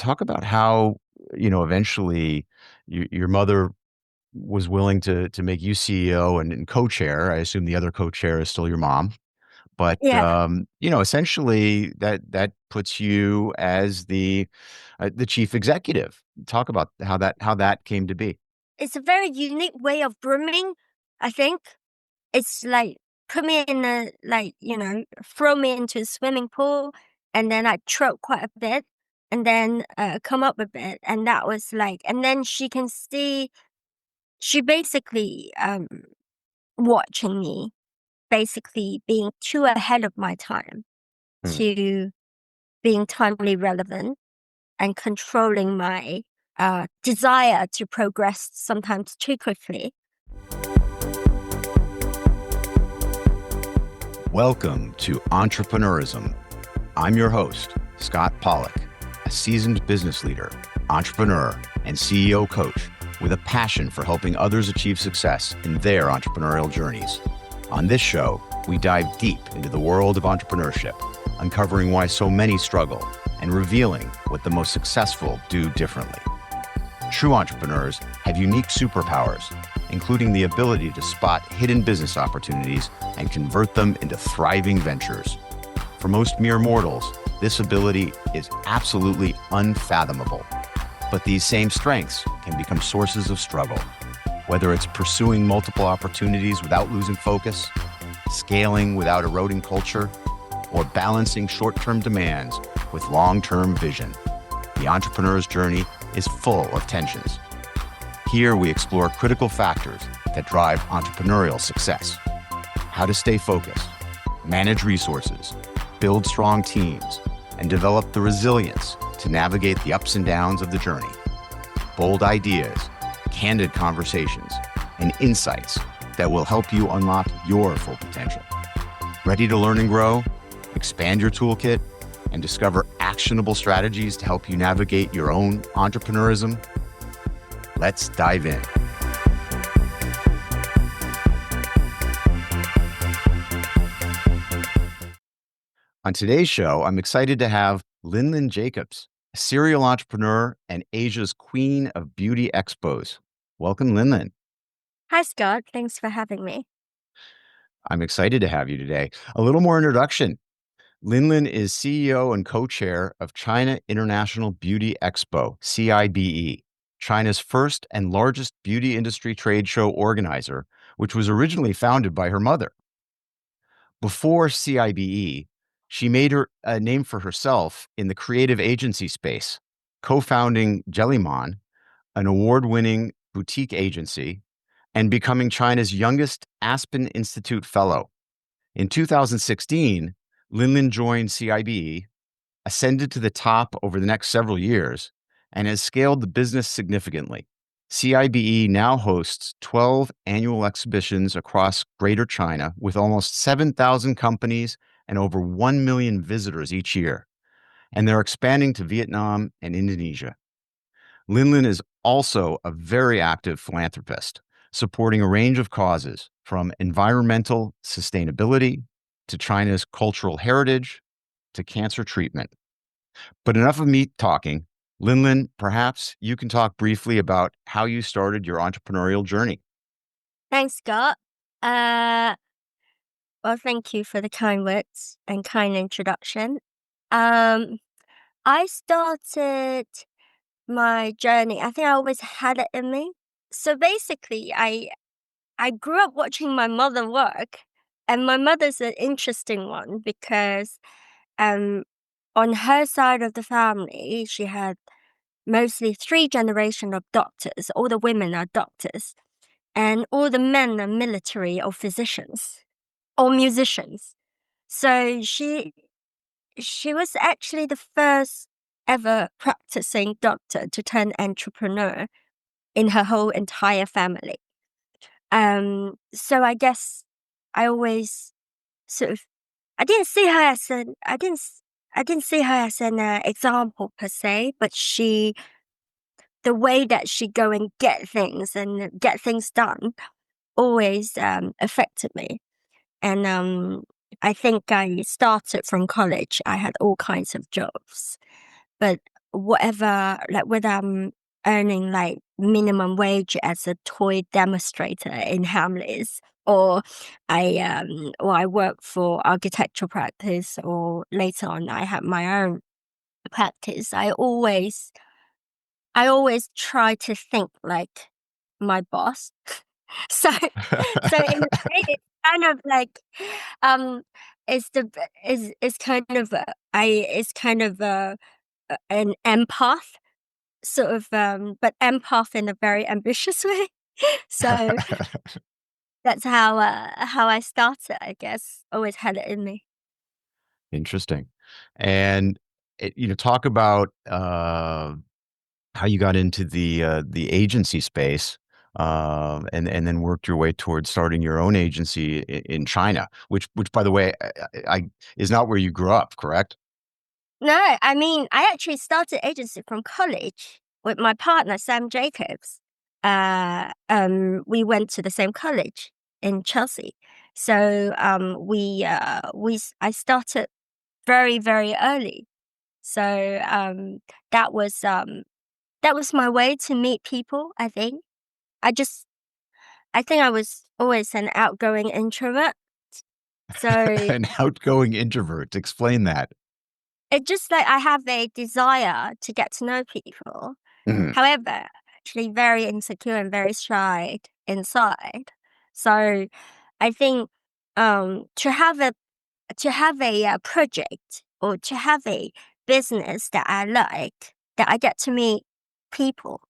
talk about how, eventually your mother was willing to make you CEO and co-chair. I assume the other co-chair is still your mom, but Yeah, essentially that puts you as the chief executive. Talk about how that came to be. it's a very unique way of grooming, I think. It's like put me in throw me into a swimming pool and then I choke quite a bit and then come up a bit. And that was and then she can see, she basically watching me, basically being too ahead of my time Hmm. to being timely relevant and controlling my desire to progress sometimes too quickly. Welcome to Entrepreneurism. I'm your host, Scott Pollack, a seasoned business leader, entrepreneur, and CEO coach with a passion for helping others achieve success in their entrepreneurial journeys. On this show, we dive deep into the world of entrepreneurship, uncovering why so many struggle and revealing what the most successful do differently. True entrepreneurs have unique superpowers, including the ability to spot hidden business opportunities and convert them into thriving ventures. For most mere mortals, this ability is absolutely unfathomable. But these same strengths can become sources of struggle, whether it's pursuing multiple opportunities without losing focus, scaling without eroding culture, or balancing short-term demands with long-term vision. The entrepreneur's journey is full of tensions. Here we explore critical factors that drive entrepreneurial success. How to stay focused, manage resources, build strong teams, and develop the resilience to navigate the ups and downs of the journey. Bold ideas, candid conversations, and insights that will help you unlock your full potential. Ready to learn and grow, expand your toolkit, and discover actionable strategies to help you navigate your own entrepreneurism? Let's dive in. On today's show, I'm excited to have Lin Lin Jacobs, a serial entrepreneur and Asia's queen of beauty expos. Welcome, Lin Lin. Hi, Scott. Thanks for having me. I'm excited to have you today. A little more introduction. Lin Lin is CEO and co-chair of China International Beauty Expo, CIBE, China's first and largest beauty industry trade show organizer, which was originally founded by her mother. Before CIBE, she made a name for herself in the creative agency space, co-founding Jellymon, an award-winning boutique agency, and becoming China's youngest Aspen Institute Fellow. In 2016, Lin Lin joined CIBE, ascended to the top over the next several years, and has scaled the business significantly. CIBE now hosts 12 annual exhibitions across Greater China with almost 7,000 companies and over 1 million visitors each year. And they're expanding to Vietnam and Indonesia. Lin Lin is also a very active philanthropist, supporting a range of causes from environmental sustainability to China's cultural heritage to cancer treatment. But enough of me talking. Lin Lin, perhaps you can talk briefly about how you started your entrepreneurial journey. Thanks, Scott. Uh, well, thank you for the kind words and kind introduction. Um, I started my journey. I think I always had it in me. So basically, I grew up watching my mother work, and my mother's an interesting one because um, on her side of the family, she had mostly three generation of doctors. All the women are doctors, and all the men are military or physicians or musicians. So she was actually the first ever practicing doctor to turn entrepreneur in her whole entire family. So I guess I always sort of I didn't see her as an I didn't see her as an example per se, but the way that she go and get things done always affected me. And I think I started from college. I had all kinds of jobs, but whatever, like whether I'm earning like minimum wage as a toy demonstrator in Hamleys, or I work for architectural practice, or later on I have my own practice. I always try to think like my boss. So so in a way it's kind of like um it's the is kind of I it's kind of an empath sort of but empath in a very ambitious way. So that's how I started, I guess. Always had it in me. Interesting. And talk about how you got into the agency space, and then worked your way towards starting your own agency in China, which by the way, is not where you grew up, correct? No, I mean, I actually started agency from college with my partner, Sam Jacobs. We went to the same college in Chelsea. So I started very, very early. So that was um, that was my way to meet people, I think. I just, I think I was always an outgoing introvert. So An outgoing introvert. Explain that. it just like I have a desire to get to know people. Mhm. However, actually very insecure and very shy inside. So I think to have a project or to have a business that I like, that I get to meet people,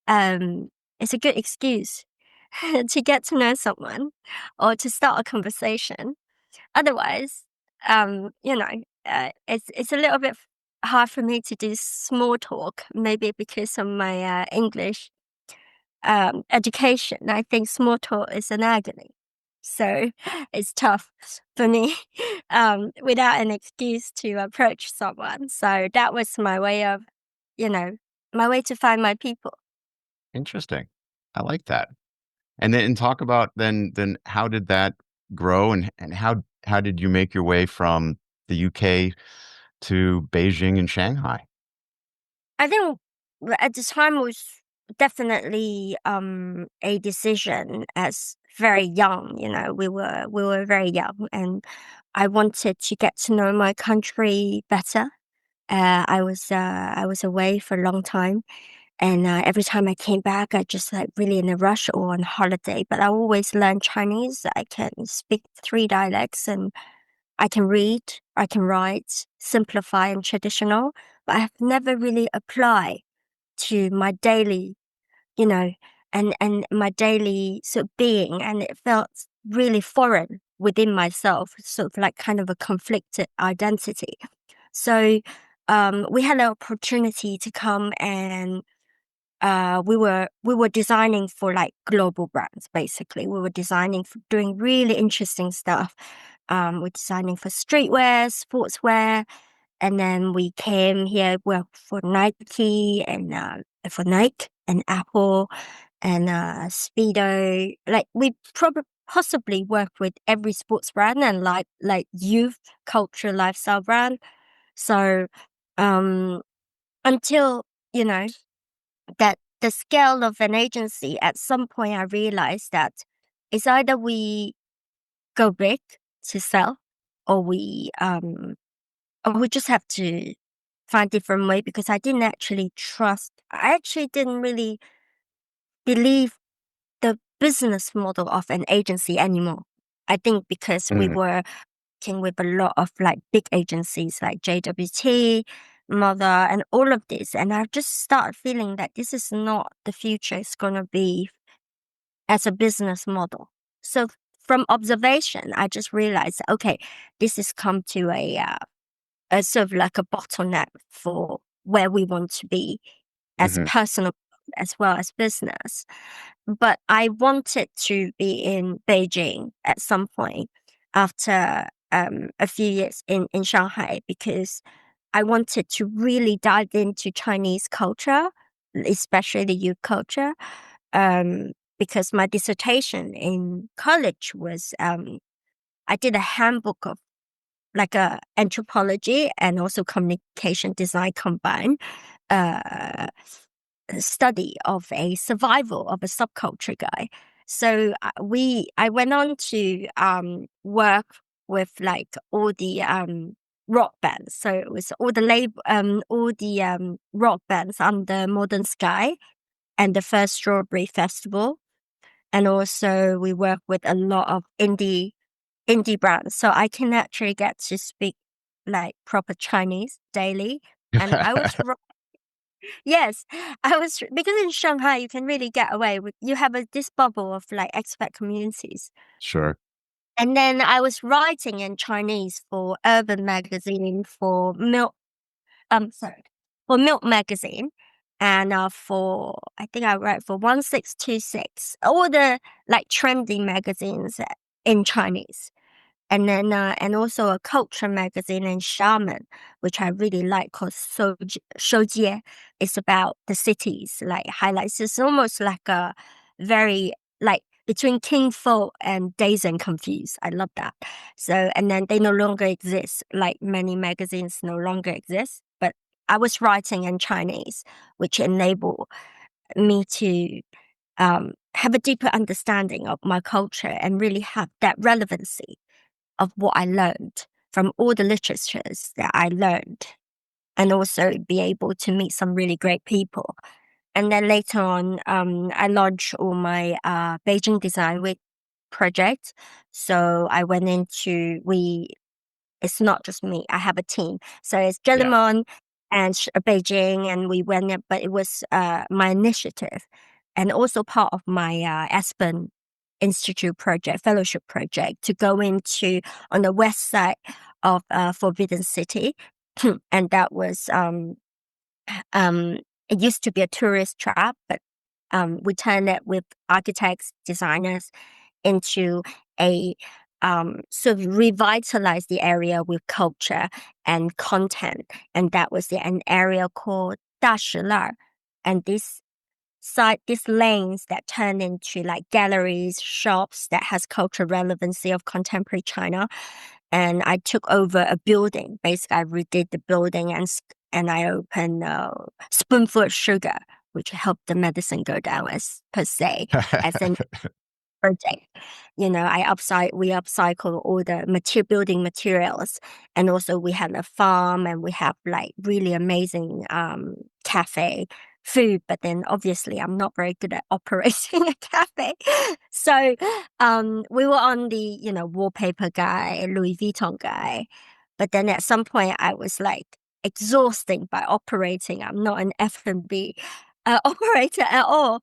it's a good excuse to get to know someone or to start a conversation. Otherwise, it's a little bit hard for me to do small talk, maybe because of my English education. I think small talk is an agony. So it's tough for me without an excuse to approach someone. So that was my way of, you know, my way to find my people. Interesting. I like that. And then talk about then how did that grow, and how did you make your way from the UK to Beijing and Shanghai? I think at the time was definitely a decision as very young, we were very young, and I wanted to get to know my country better. I was away for a long time, and every time I came back I just like really in a rush or on holiday, but I always learned Chinese. I can speak three dialects, and I can read, I can write, simplify and traditional, but I have never really applied to my daily, you know, and my daily sort of being, and it felt really foreign within myself, sort of like kind of a conflicted identity. So we had an opportunity to come, and we were designing for like global brands. Basically, we were designing for doing really interesting stuff. We're designing for streetwear, sportswear, and then we came here, well, for Nike and for Nike and Apple and Speedo. Like we probably possibly work with every sports brand and like youth culture lifestyle brand. So um until you know that the scale of an agency, at some point I realized that it's either we go big to sell, or we just have to find different way, because I actually didn't really believe the business model of an agency anymore. I think because we Mhm. were working with a lot of like big agencies like JWT, Mother, and all of this, and I just started feeling that this is not the future it's gonna be as a business model. So from observation, I just realized, okay, this has come to a sort of like a bottleneck for where we want to be as Mhm. personal as well as business. But I wanted to be in Beijing at some point after a few years in Shanghai, because I wanted to really dive into Chinese culture, especially the youth culture. Um, because my dissertation in college was I did a handbook of like a anthropology and also communication design combined uh, study of a survival of a subculture guy. So I went on to work with like all the rock bands. So it was all the rock bands under Modern Sky and the first Strawberry Festival. And also we work with a lot of indie brands. So I can actually get to speak like proper Chinese daily. And I was yes, I was because in Shanghai you can really get away with you have this bubble of like expat communities. Sure. And then I was writing in Chinese for Urban Magazine, for sorry, for Milk Magazine, and for I think I write for 1626, all the like trendy magazines in Chinese. And then and also a culture magazine in Xiamen, which I really like, called Shoujie. It's about the cities, like highlights. It's almost like a very like between King Folk and Dazed and Confused. I love that. So and then they no longer exist, like many magazines no longer exist. But I was writing in Chinese, which enabled me to have a deeper understanding of my culture and really have that relevancy of what I learned from all the literatures that I learned, and also be able to meet some really great people. And then later on, I launched all my Beijing Design Week project. So I went into it's not just me. I have a team. So it's Yeah. Jelimon and Beijing, and we went there, but it was my initiative and also part of my Aspen Institute project, fellowship project, to go into on the west side of Forbidden City. And that was, um, it used to be a tourist trap, but we turned it with architects, designers into a sort of revitalize the area with culture and content. And that was an area called Daxila. And these lanes that turn into like galleries, shops that has cultural relevancy of contemporary China. And I took over a building. Basically, I redid the building and I opened Spoonful of Sugar, which helped the medicine go down as per se, as an project. You know, we upcycle all the building materials, and also we have a farm and we have like really amazing cafe food. But then obviously I'm not very good at operating a cafe, so we were on the wallpaper guy, Louis Vuitton guy, but then at some point I was like exhausting by operating. I'm not an F&B operator at all.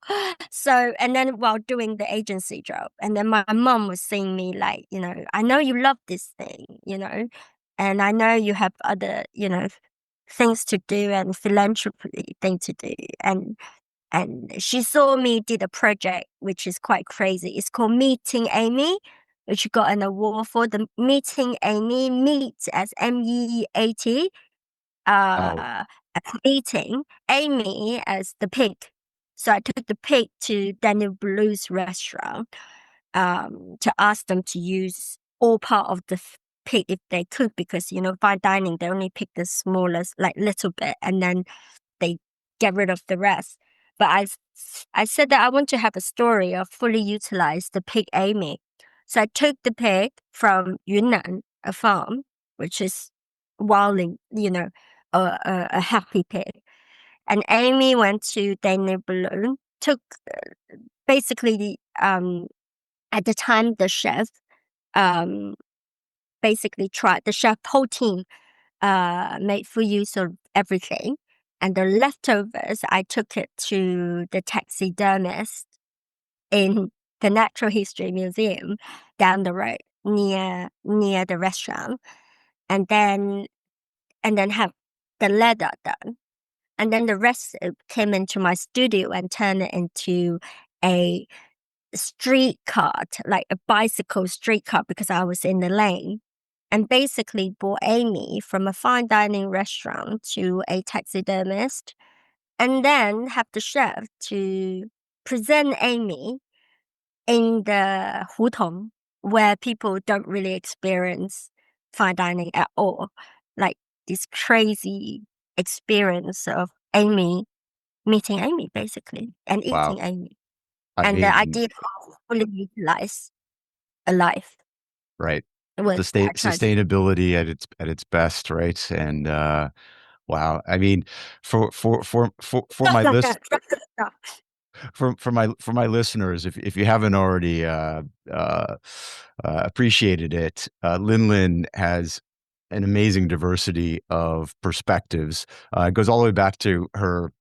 So, and then while doing the agency job, and then my mom was seeing me like, I know you love this thing, and I know you have other, things to do and philanthropy thing to do. And she saw me did a project, which is quite crazy. It's called Meeting Amy, which got an award for the Meeting Amy, meet as MEAT, Oh. uh, meeting Amy as the pig. So I took the pig to Daniel Blue's restaurant to ask them to use all part of the pig if they could, because, fine dining, they only pick the smallest, like little bit, and then they get rid of the rest. But I said that I want to have a story of fully utilize the pig Amy. So I took the pig from Yunnan, a farm, which is wildly, a happy pig. And Amy went to Daniel Balloon, took basically, at the time, the chef, um, basically tried, the chef whole team, made full use of everything. And the leftovers, I took it to the taxidermist in the Natural History Museum down the road near the restaurant, and then have the leather done. And then the rest came into my studio and turned it into a street cart, like a bicycle street cart, because I was in the lane. And basically brought Amy from a fine dining restaurant to a taxidermist, and then have the chef to present Amy in the hutong, where people don't really experience fine dining at all. Like this crazy experience of Amy meeting Amy basically and Wow. eating Amy. I And the mean, idea of fully utilize a life right. was that transition. Sustainability at its best, right? And wow. I mean, for Stuff my like list that. Stuff like that. for my listeners, if you haven't already uh, appreciated it, Lin Lin has an amazing diversity of perspectives. It goes all the way back to her.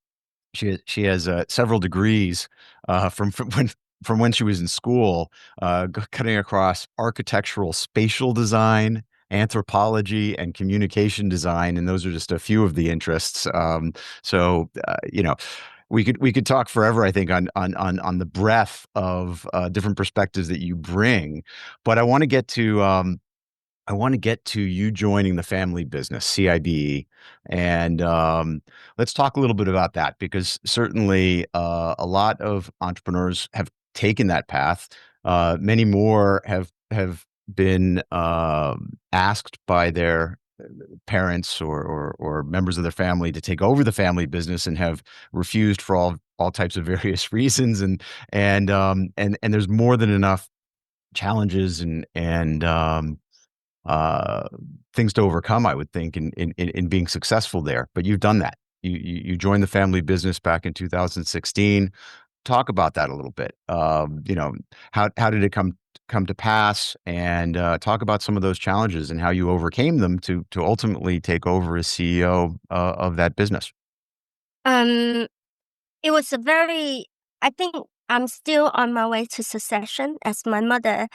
She has several degrees from when she was in school, cutting across architectural spatial design, anthropology, and communication design, and those are just a few of the interests. You know, we could talk forever, I think, on the breadth of different perspectives that you bring, but I want to get to you joining the family business, CIBE, and let's talk a little bit about that because certainly a lot of entrepreneurs have taken that path. Many more have been asked by their parents or members of their family to take over the family business and have refused for all types of various reasons. And there's more than enough challenges and uh, things to overcome, I would think, in being successful there. But you've done that. You joined the family business back in 2016. Talk about that a little bit. How did it come to pass, and talk about some of those challenges and how you overcame them to ultimately take over as CEO of that business. Um, it was a very, I think I'm still on my way to succession as my mother.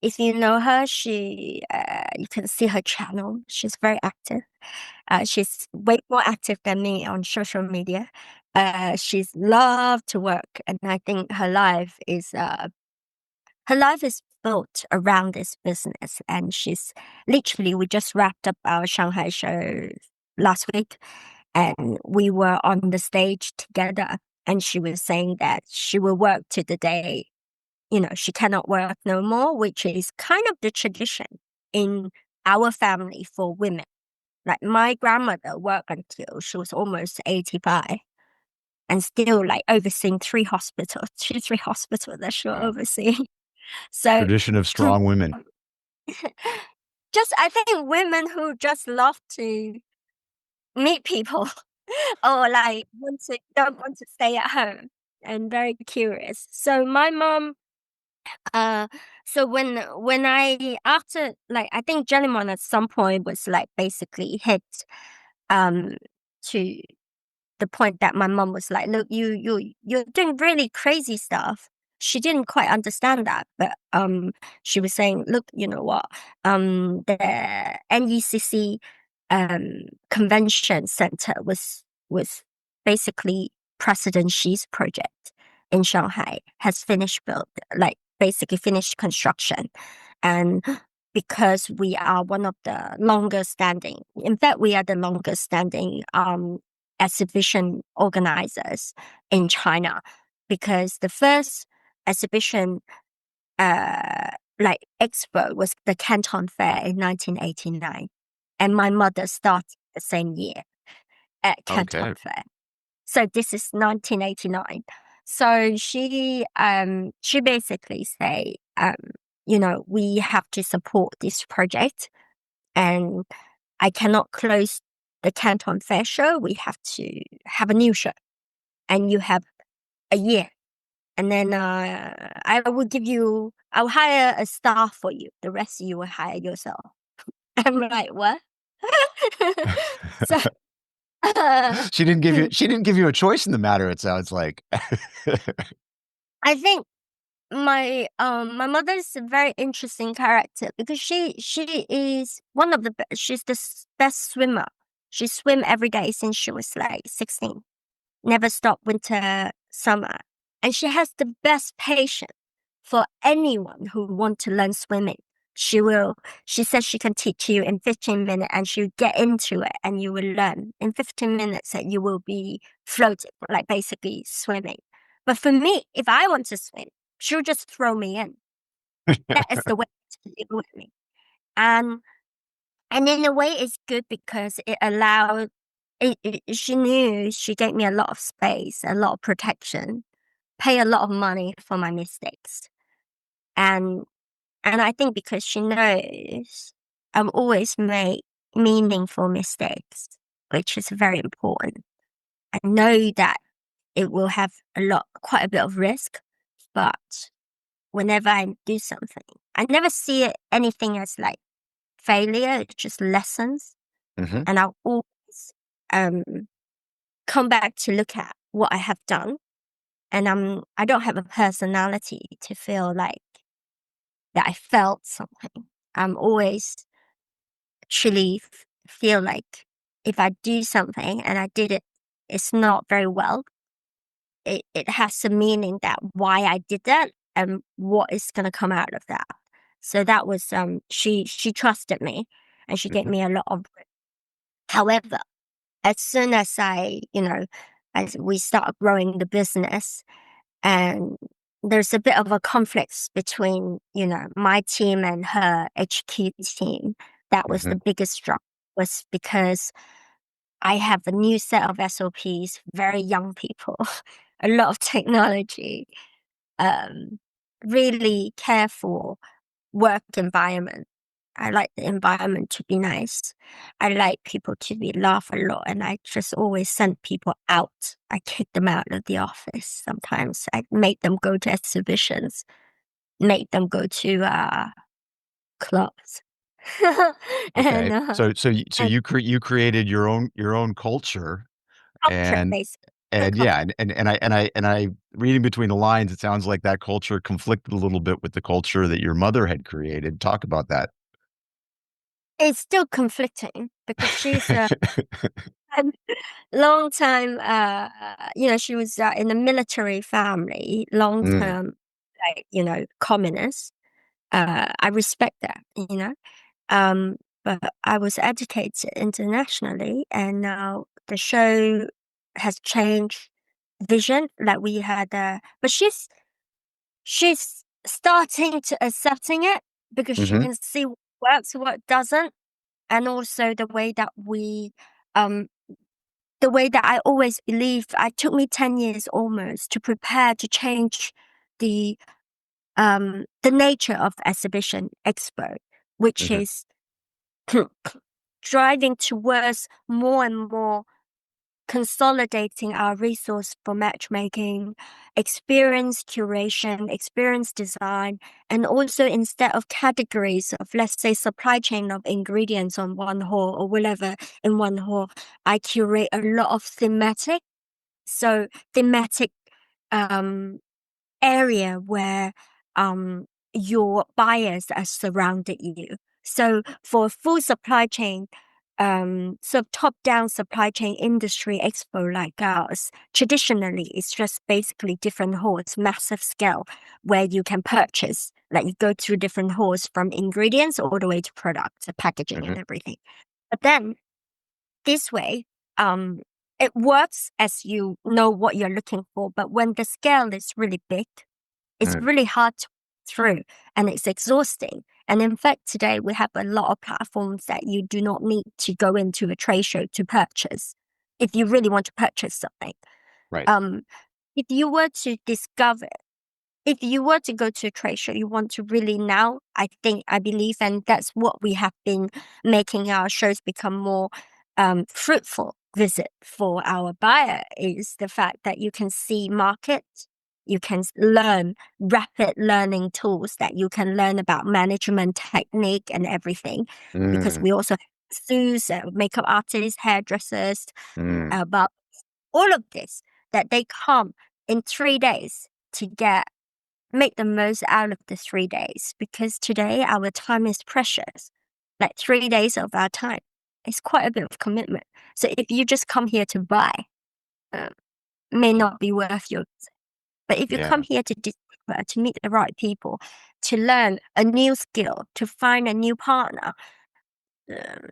If you know her, you can see her channel. She's very active. She's way more active than me on social media. She's loved to work, and I think her life is built around this business. And we just wrapped up our Shanghai show last week, and we were on the stage together. And she was saying that she will work to the day, she cannot work no more, which is kind of the tradition in our family for women. Like my grandmother worked until she was almost 85 and still like overseeing three hospitals that she will Wow. oversee. So Tradition of strong women. just, I think women who just love to meet people or like don't want to stay at home and very curious. So my mom, uh, so when I after like I think Jellimon at some point was like basically hit um to the point that my mom was like, "Look, you're doing really crazy stuff." She didn't quite understand that, but she was saying, "Look, you know what? The NECC convention center was basically President Xi's project in Shanghai has finished built, like basically finished construction, and." Because we are one of the longest standing, in fact, we are the longest standing exhibition organizers in China, because the first exhibition like expo was the Canton Fair in 1989, and my mother started the same year at Canton Okay. Fair. So this is 1989. So she basically say we have to support this project, and I cannot close the Canton Fair show. We have to have a new show, and you have a year. And then I'll hire a staff for you. The rest you will hire yourself. I'm like, what? So She didn't give you a choice in the matter, it sounds like. I think my mother is a very interesting character because she is she's the best swimmer. She swim every day since she was like 16. Never stop winter, summer. And she has the best patience for anyone who want to learn swimming. She says she can teach you in 15 minutes and she'll get into it and you will learn in 15 minutes that you will be floating, like basically swimming. But for me, if I want to swim, she'll just throw me in. That is the way to deal with me. And And in a way, it's good because it allowed, she knew she gave me a lot of space, a lot of protection, pay a lot of money for my mistakes. And and I think because she knows I'm always make meaningful mistakes, which is very important. I know that it will have quite a bit of risk, but whenever I do something, I never see anything as like failure. It's just lessons, Hmm. and I'll always um come back to look at what I have done. And I don't have a personality to feel like that I felt something. I'm always actually feel like if I do something and I did it, it's not very well. It has a meaning that why I did that and what is going to come out of that. So that was she trusted me and she gave Hmm. me a lot of. However, as soon as as we start growing the business, and there's a bit of a conflict between, my team and her HQ team. That was the Hmm. biggest struggle, was because I have a new set of SOPs, very young people, a lot of technology, um, really careful work environment. I like the environment to be nice. I like people to be laugh a lot, and I just always send people out. I kick them out of the office. Sometimes I make them go to exhibitions, make them go to clubs, Okay. and So and you created your own culture, culture and basically. The and culture. yeah, and I reading between the lines, it sounds like that culture conflicted a little bit with the culture that your mother had created. Talk about that. It's still conflicting because she's a long time, she was in a military family, long Mm, term, like, communist. I respect that, but I was educated internationally, and now the show has changed vision. Like we had, but she's starting to accepting it because she hmm. can see what works, what doesn't, and also um, the way that I always believed. It took me 10 years almost to prepare to change the the nature of exhibition expo, which Hmm. is driving towards more and more consolidating our resource for matchmaking, experience curation, experience design, and also instead of categories of, let's say, supply chain of ingredients on one hall or whatever in one hall, I curate a lot of thematic. So thematic um area where um your buyers are surrounded you. So for full supply chain, so top-down supply chain industry expo like ours, traditionally it's just basically different halls, massive scale, where you can purchase, like you go through different halls from ingredients all the way to products, the packaging Hmm. and everything. But then this way, um, it works as you know what you're looking for, but when the scale is really big, it's Mm. really hard to through and it's exhausting. And in fact, today we have a lot of platforms that you do not need to go into a trade show to purchase if you really want to purchase something. Right. Um, if you were to discover if you were to go to a trade show, you want to really now, I believe, and that's what we have been making our shows become more fruitful visit for our buyer, is the fact that you can see markets, you can learn rapid learning tools, that you can learn about management technique and everything, because Mm, we also have suits, makeup artists, hairdressers, mm, about all of this, that they come in 3 days to make the most out of the 3 days, because today our time is precious. Like 3 days of our time is quite a bit of commitment. So if you just come here to buy, uh, may not be worth your visit. But if you come yeah. here to discover, to meet the right people, to learn a new skill, to find a new partner, um,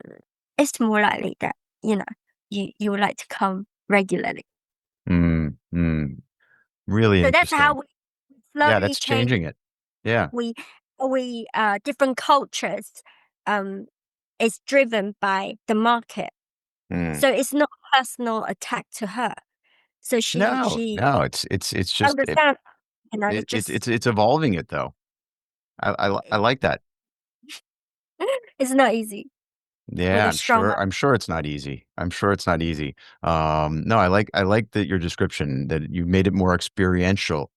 it's more likely that you would like to come regularly. Mm, mm. Really So that's how interesting. we Yeah, slowly that's change. changing it. Yeah. We different cultures. is driven by the market. Mm. So it's not a personal attack to her. So No, she no, it's just understand, it just it's evolving it though. I like that. it's not easy with Yeah, a strong I'm sure it's not easy. I'm sure it's not easy. No, I like that your description that you made it more experiential,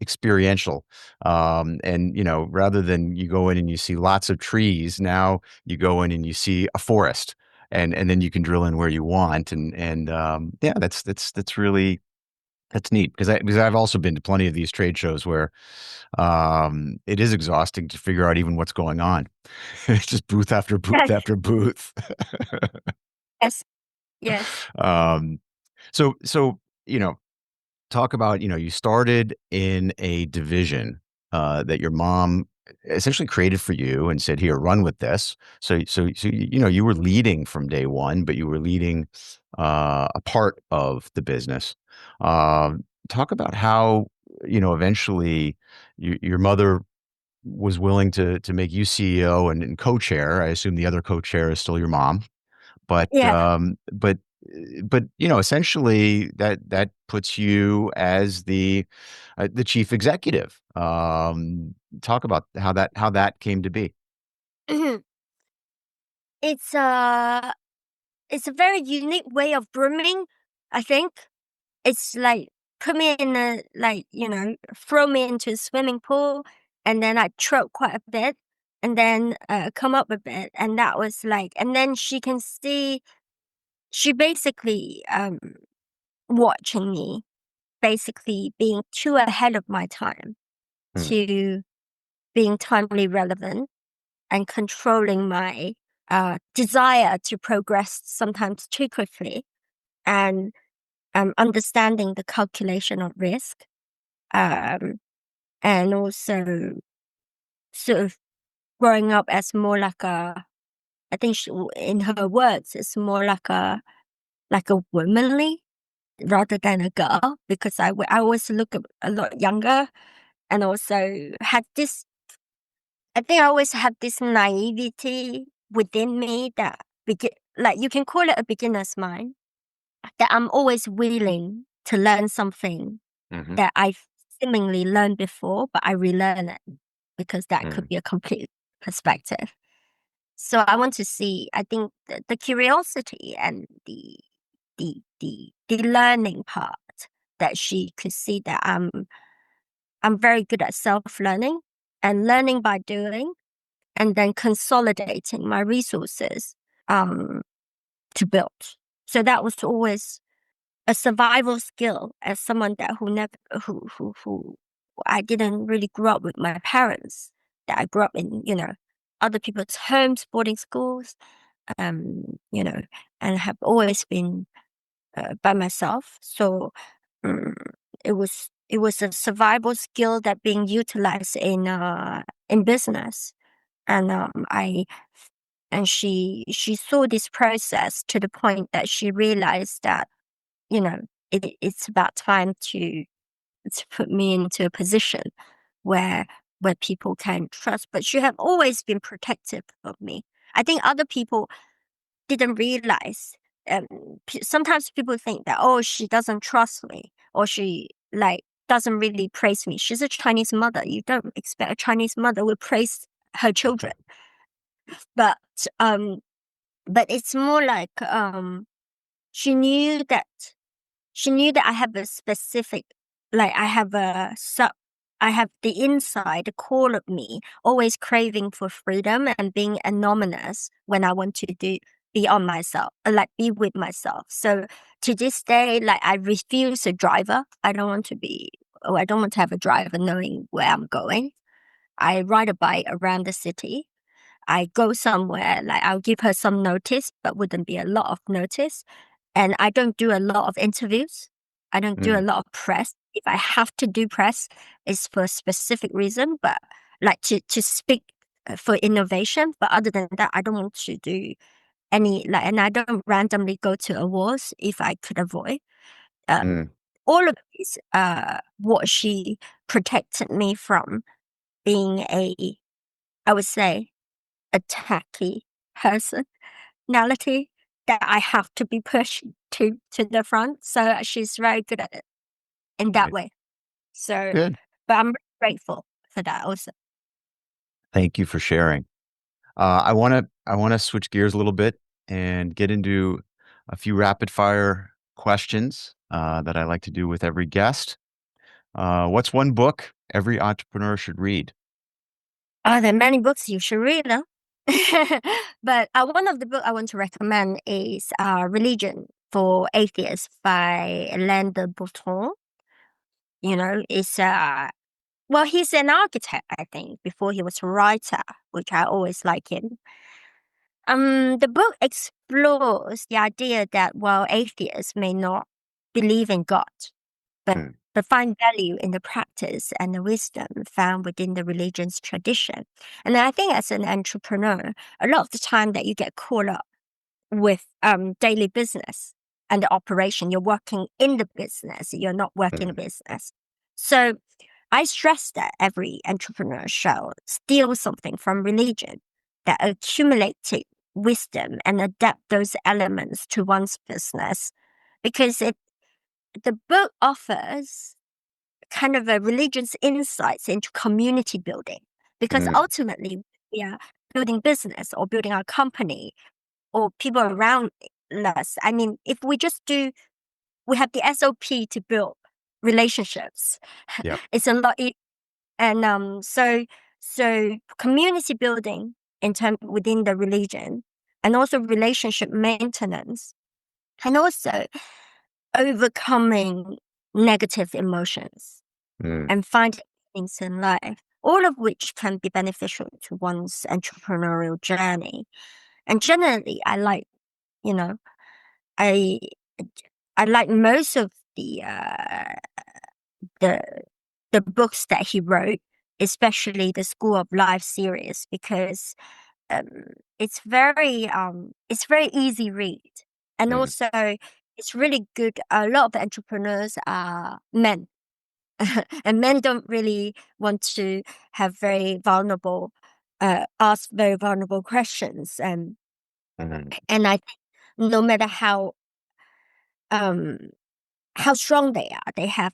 experiential. And you know, rather than you go in and you see lots of trees, now you go in and you see a forest, and then you can drill in where you want. And yeah, that's really that's neat because I've also been to plenty of these trade shows where it is exhausting to figure out even what's going on. It's just booth after booth yes, after booth. yes, yes. um, so you know, talk about you started in a division that your mom essentially created for you and said, "Here, run with this." So you were leading from day one, but you were leading a part of the business. Talk about how eventually your mother was willing to make you CEO and co-chair. I assume the other co-chair is still your mom, but Yeah. essentially that puts you as the chief executive. Talk about how that came to be. It's a it's a very unique way of grooming, I think. It's like put me in a like, throw me into a swimming pool and then I choke quite a bit and then come up a bit and that was like and then she can see she basically watching me basically being too ahead of my time Hmm, to being timely relevant and controlling my desire to progress sometimes too quickly and understanding the calculation of risk um, and also sort of growing up as more like I think in her words, it's more like a womanly rather than a girl because I always look a lot younger and also had this, I think I always had this naivety within me that like you can call it a beginner's mind, that I'm always willing to learn something hmm that I've seemingly learned before, but I relearn it because that could hmm be a complete perspective. So I want to see, I think the curiosity and the learning part that she could see that I'm very good at self-learning and learning by doing and then consolidating my resources um to build. So that was always a survival skill as someone that who never who I didn't really grow up with my parents. That I grew up in, other people's homes, boarding schools, um, you know, and have always been by myself. So um, it was a survival skill that being utilized in business, and I and she saw this process to the point that she realized that you know, it's about time to put me into a position where people can trust. But she have always been protective of me. I think other people didn't realize. Um, Sometimes people think that she doesn't trust me or she like doesn't really praise me. She's a Chinese mother. You don't expect a Chinese mother would praise her children, but um, but it's more like she knew that she knew that I have a specific, like I have the inside, the core of me, always craving for freedom and being anonymous when I want to be on myself, like be with myself. So to this day, like I refuse a driver. I don't want to have a driver knowing where I'm going. I ride a bike around the city. I go somewhere, like I'll give her some notice, but wouldn't be a lot of notice. And I don't do a lot of interviews. I don't do a mm, lot of press. If I have to do press, it's for a specific reason, but like to speak for innovation. But other than that, I don't want to do any, like, and I don't randomly go to awards if I could avoid. Um, mm. all of this, what she protected me from being I would say, a tacky. personality that I have to be pushed to the front. So she's very good at it in that Right. way. So, Good. but I'm grateful for that also. Thank you for sharing. I want to switch gears a little bit and get into a few rapid fire questions that I like to do with every guest. What's one book every entrepreneur should read? Oh, there are many books you should read, though. But one of the book I want to recommend is Religion for Atheists by Alain de Botton. It's well, he's an architect, I think, before he was a writer, which I always like him. The book explores the idea that while atheists may not believe in God, but Mm, find value in the practice and the wisdom found within the religion's tradition. And I think as an entrepreneur, a lot of the time that you get caught up with daily business and the operation, you're working in the business, you're not working the mm, business. So I stress that every entrepreneur shall steal something from religion that accumulated wisdom and adapt those elements to one's business because the book offers kind of a religion's insights into community building. Because mm, ultimately, we are building business or building our company or people around us. I mean, if we just we have the SOP to build relationships. yep. It's a lot, and so community building in term within the religion, and also relationship maintenance, and also overcoming negative emotions Mm, and finding things in life, all of which can be beneficial to one's entrepreneurial journey. And generally, you know, I I like most of the the books that he wrote, especially the School of Life series, because um, it's very easy read, and mm, also it's really good. A lot of entrepreneurs are men, and men don't really want to have ask very vulnerable questions, mm, and I think no matter um how strong they are, they have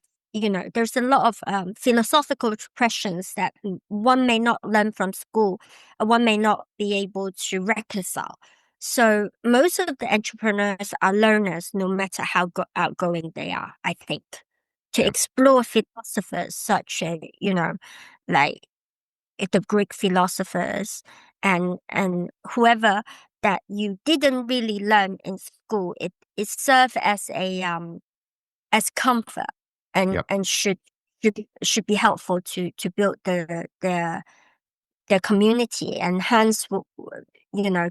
there's a lot of philosophical questions that one may not learn from school, one may not be able to reconcile. So most of the entrepreneurs are learners, no matter how outgoing they are. I think to yep. explore philosophers such as like the Greek philosophers and whoever that you didn't really learn in school, it serves as a as comfort Yep. and should be helpful to build the community. And hence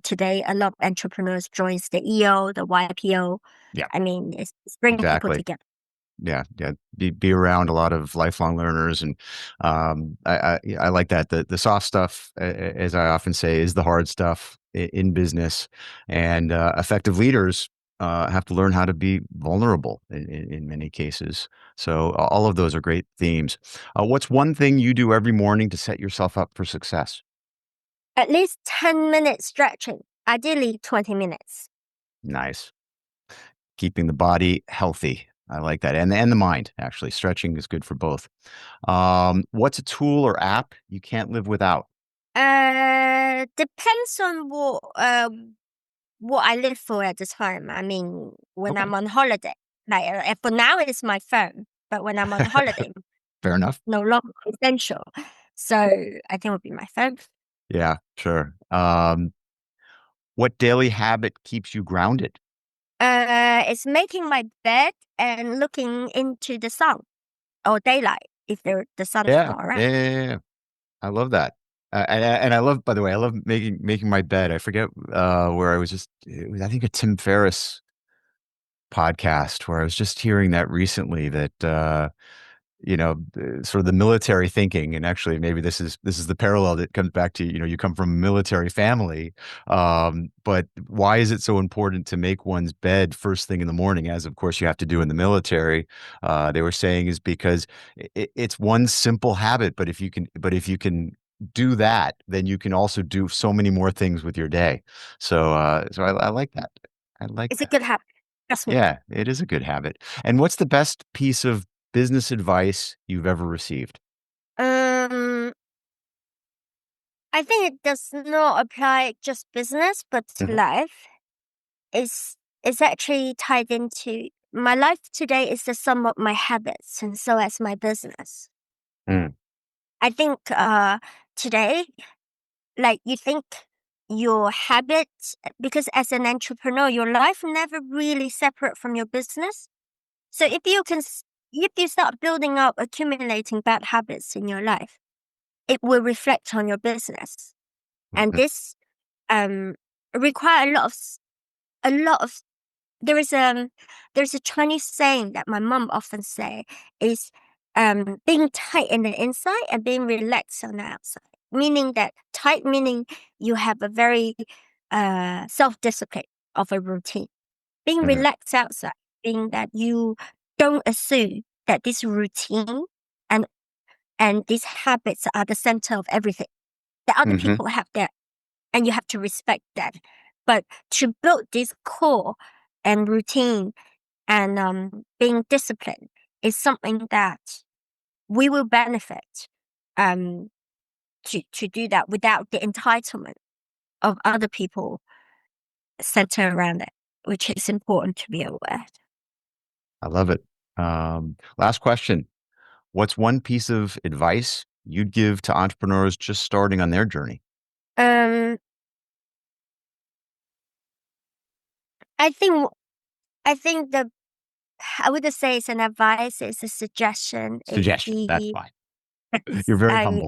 today a lot of entrepreneurs joins the EO, the YPO. Yep. I mean, it's bringing people Exactly. together. Yeah, yeah. Be around a lot of lifelong learners, and I like that. The soft stuff, as I often say, is the hard stuff in business, and effective leaders have to learn how to be vulnerable in many cases. So all of those are great themes. What's one thing you do every morning to set yourself up for success? At least 10 minutes stretching, ideally 20 minutes. Nice. Keeping the body healthy. I like that, and the mind. Actually, stretching is good for both. What's a tool or app you can't live without? Depends on what I live for at the time. I mean, when Okay. I'm on holiday, like for now it's my phone, but when I'm on holiday, Fair enough. no longer essential. So I think it would be my phone. Yeah, sure. What daily habit keeps you grounded? It's making my bed and looking into the sun or daylight if the sun is Yeah, not around. yeah, yeah, yeah, yeah. I love that. And I love, by the way, I love making my bed. I forget where I was just, it was, I think, a Tim Ferriss podcast where I was just hearing that recently that sort of the military thinking, and actually maybe this is the parallel that comes back to, you come from a military family, but why is it so important to make one's bed first thing in the morning, as of course you have to do in the military? They were saying is because it's one simple habit, but if you can do that, then you can also do so many more things with your day. So I like that. I like It's a that. good habit. Trust me. Yeah, it is a good habit. And what's the best piece of business advice you've ever received? Um, I think it does not apply just business, but to Mhm. life. It's actually tied into my life today is the sum of my habits, and so as my business. Mm, I think today, like you think your habits, because as an entrepreneur, your life never really separate from your business. So if you start building up, accumulating bad habits in your life, it will reflect on your business, and mhm, this um require a lot of there is there's a Chinese saying that my mom often say is being tight in the inside and being relaxed on the outside. Meaning that tight meaning you have a very self-discipline of a routine. Being mhm, relaxed outside, being that you don't assume that this routine and these habits are the center of everything. The other mhm. people have that and you have to respect that. But to build this core and routine and being disciplined is something that we will benefit um, to do that without the entitlement of other people center around it, which is important to be aware. I love it. Last question. What's one piece of advice you'd give to entrepreneurs just starting on their journey? Um, I think I think the I wouldn't say it's an advice, it's a suggestion. It's Suggestion. That's the fine. You're very humble.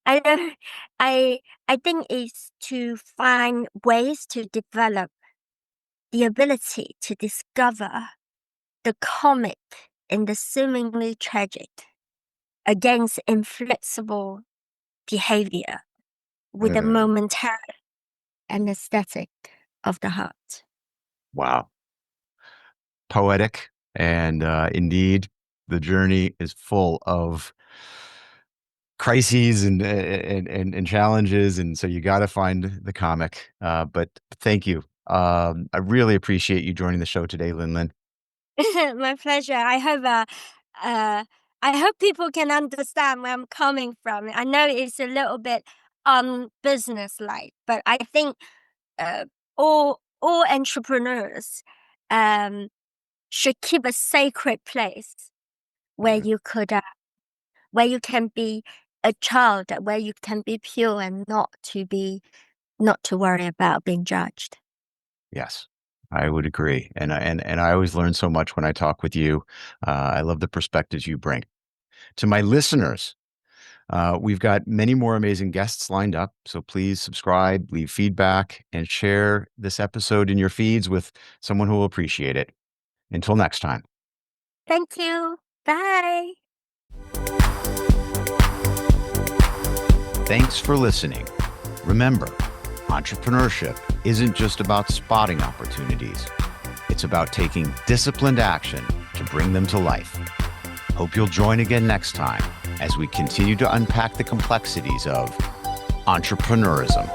I know I I think it's to find ways to develop the ability to discover the comic in the seemingly tragic against inflexible behavior with a Mm, momentary anesthetic of the heart. wow. Poetic. And indeed, the journey is full of crises and challenges. And so you got to find the comic. But thank you. I really appreciate you joining the show today, Lin Lin. My pleasure. Uh, I hope people can understand where I'm coming from. I know it's a little bit business like, but I think uh, all entrepreneurs um, should keep a sacred place where Mm, you could where you can be a child, where you can be pure and not to worry about being judged. yes, I would agree. And I always learn so much when I talk with you. I love the perspectives you bring. To my listeners, we've got many more amazing guests lined up. So please subscribe, leave feedback, and share this episode in your feeds with someone who will appreciate it. Until next time. Thank you. Bye. Thanks for listening. Remember, entrepreneurship isn't just about spotting opportunities, it's about taking disciplined action to bring them to life. Hope you'll join again next time as we continue to unpack the complexities of entrepreneurism.